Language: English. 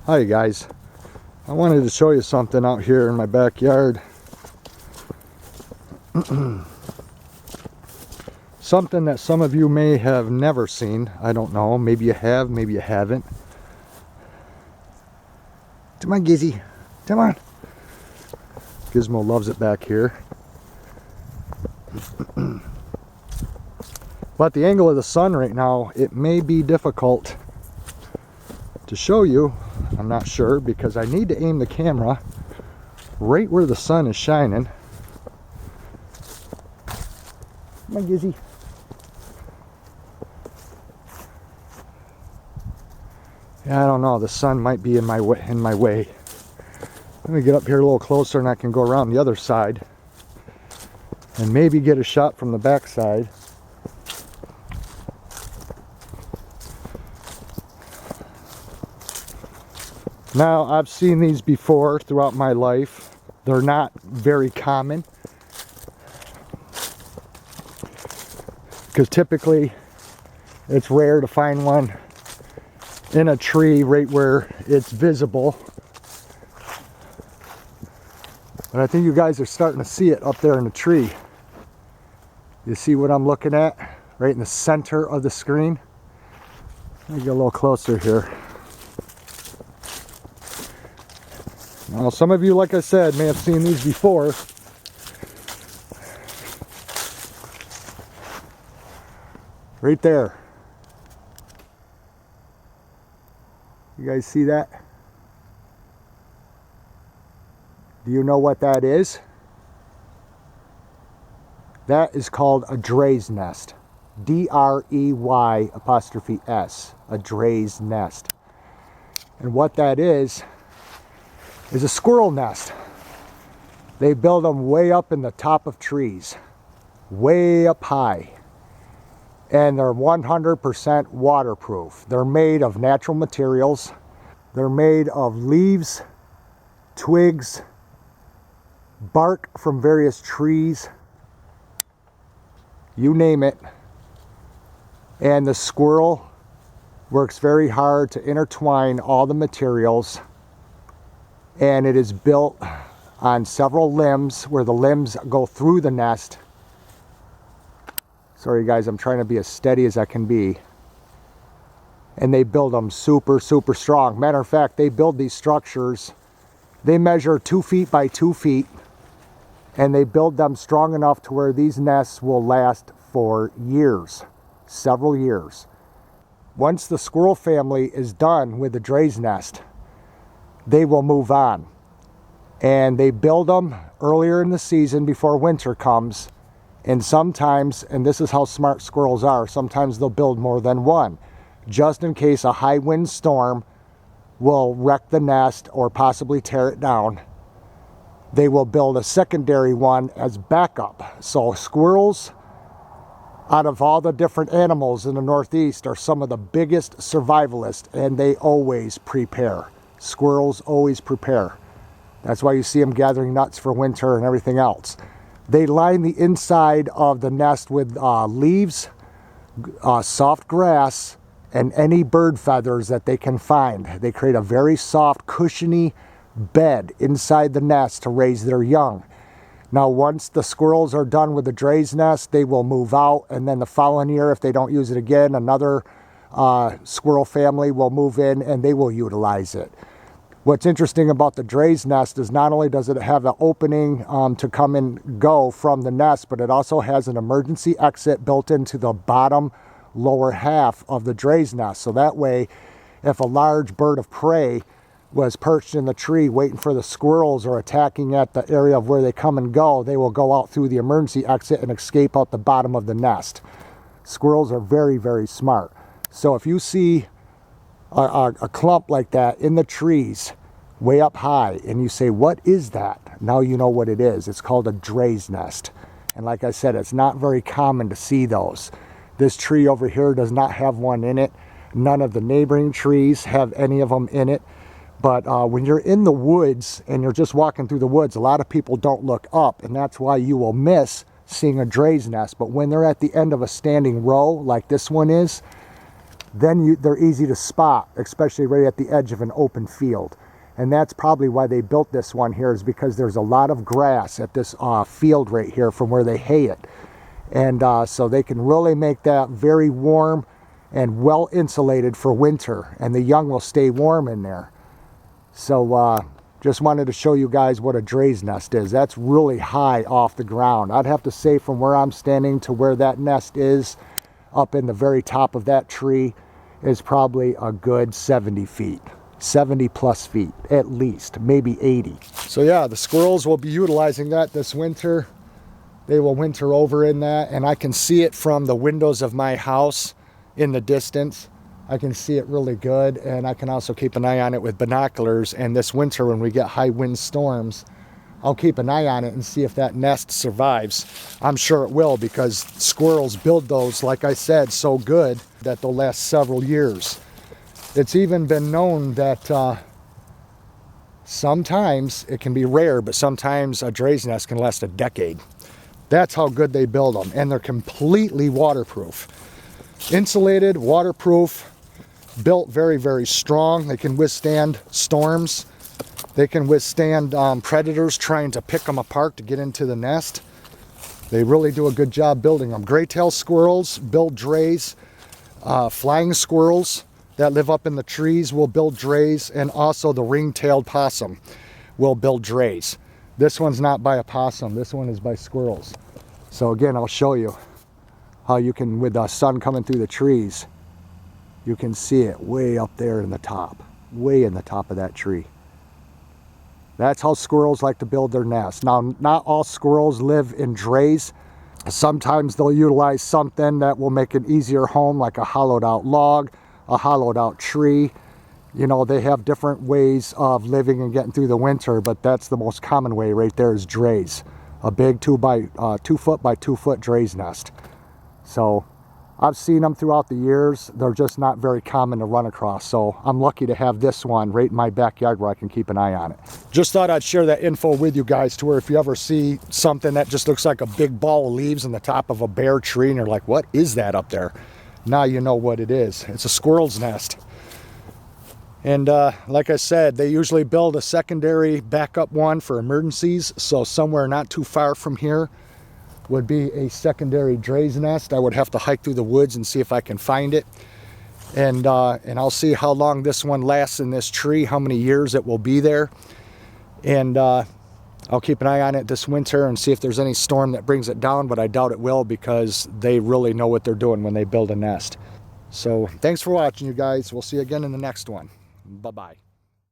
Hi guys, I wanted to show you something out here in my backyard. Something that some of you may have never seen. I don't know, maybe you have, maybe you haven't. Come on Gizzy, come on. Gizmo loves it back here. But the angle of the sun right now, it may be difficult to show you. I'm not sure because I need to aim the camera right where the sun is shining. Come on, Gizzy. Yeah, I don't know. The sun might be in my way. Let me get up here a little closer and I can go around the other side and maybe get a shot from the back side. Now, I've seen these before throughout my life. They're not very common because typically it's rare to find one in a tree right where it's visible. But I think you guys are starting to see it up there in the tree. You see what I'm looking at? Right in the center of the screen. Let me get a little closer here. Now, some of you, like I said, may have seen these before. Right there. You guys see that? Do you know what that is? That is called a dray's nest. D-R-E-Y''S. A dray's nest. And what that is a squirrel nest. They build them way up in the top of trees, way up high, and they're 100% waterproof. They're made of natural materials. They're made of leaves, twigs, bark from various trees, you name it. And the squirrel works very hard to intertwine all the materials. And it is built on several limbs where the limbs go through the nest. Sorry guys, I'm trying to be as steady as I can be. And they build them super, super strong. Matter of fact, they build these structures. They measure 2 feet by 2 feet. And they build them strong enough to where these nests will last for years, several years. Once the squirrel family is done with the dray's nest, they will move on. And they build them earlier in the season before winter comes. And sometimes, and this is how smart squirrels are, sometimes they'll build more than one, just in case a high wind storm will wreck the nest or possibly tear it down. They will build a secondary one as backup. So squirrels, out of all the different animals in the Northeast, are some of the biggest survivalists, and they always prepare. Squirrels always prepare. That's why you see them gathering nuts for winter and everything else. They line the inside of the nest with leaves, soft grass, and any bird feathers that they can find. They create a very soft, cushiony bed inside the nest to raise their young. Now, once the squirrels are done with the dray's nest, they will move out, and then the following year, if they don't use it again, another squirrel family will move in and they will utilize it. What's interesting about the dray's nest is not only does it have an opening to come and go from the nest, but it also has an emergency exit built into the bottom lower half of the dray's nest. So that way, if a large bird of prey was perched in the tree waiting for the squirrels or attacking at the area of where they come and go, they will go out through the emergency exit and escape out the bottom of the nest. Squirrels are very, very smart. So if you see a clump like that in the trees way up high and you say, what is that? Now you know what it is. It's called a dray's nest. And like I said, it's not very common to see those. This tree over here does not have one in it. None of the neighboring trees have any of them in it. But when you're in the woods and you're just walking through the woods, a lot of people don't look up, and that's why you will miss seeing a dray's nest. But when they're at the end of a standing row like this one is, then they're easy to spot, especially right at the edge of an open field. And that's probably why they built this one here, is because there's a lot of grass at this field right here from where they hay it. And so they can really make that very warm and well insulated for winter, and the young will stay warm in there. So just wanted to show you guys what a dray's nest is. That's really high off the ground. I'd have to say from where I'm standing to where that nest is, up in the very top of that tree, is probably a good 70 feet. 70 plus feet at least, maybe 80. So yeah, the squirrels will be utilizing that this winter. They will winter over in that, and I can see it from the windows of my house in the distance. I can see it really good, and I can also keep an eye on it with binoculars. And this winter, when we get high wind storms, I'll keep an eye on it and see if that nest survives. I'm sure it will, because squirrels build those, like I said, so good that they'll last several years. It's even been known that sometimes, it can be rare, but sometimes a dray's nest can last a decade. That's how good they build them, and they're completely waterproof. Insulated, waterproof, built very, very strong. They can withstand storms. They can withstand predators trying to pick them apart to get into the nest. They really do a good job building them. Gray-tailed squirrels build drays. Flying squirrels that live up in the trees will build drays, and also the ring-tailed possum will build drays. This one's not by a possum. This one is by squirrels. So again, I'll show you how you can, with the sun coming through the trees, you can see it way up there in the top, way in the top of that tree. That's how squirrels like to build their nests. Now, not all squirrels live in drays. Sometimes they'll utilize something that will make an easier home, like a hollowed out log, a hollowed out tree. You know, they have different ways of living and getting through the winter, but that's the most common way right there, is drays. A big 2 foot by 2 foot dray's nest. So I've seen them throughout the years. They're just not very common to run across. So I'm lucky to have this one right in my backyard where I can keep an eye on it. Just thought I'd share that info with you guys, to where if you ever see something that just looks like a big ball of leaves in the top of a bare tree and you're like, what is that up there? Now you know what it is. It's a squirrel's nest. And like I said, they usually build a secondary backup one for emergencies. So somewhere not too far from here would be a secondary dray's nest. I would have to hike through the woods and see if I can find it. And I'll see how long this one lasts in this tree, how many years it will be there. And I'll keep an eye on it this winter and see if there's any storm that brings it down, but I doubt it will, because they really know what they're doing when they build a nest. So thanks for watching, you guys. We'll see you again in the next one. Bye-bye.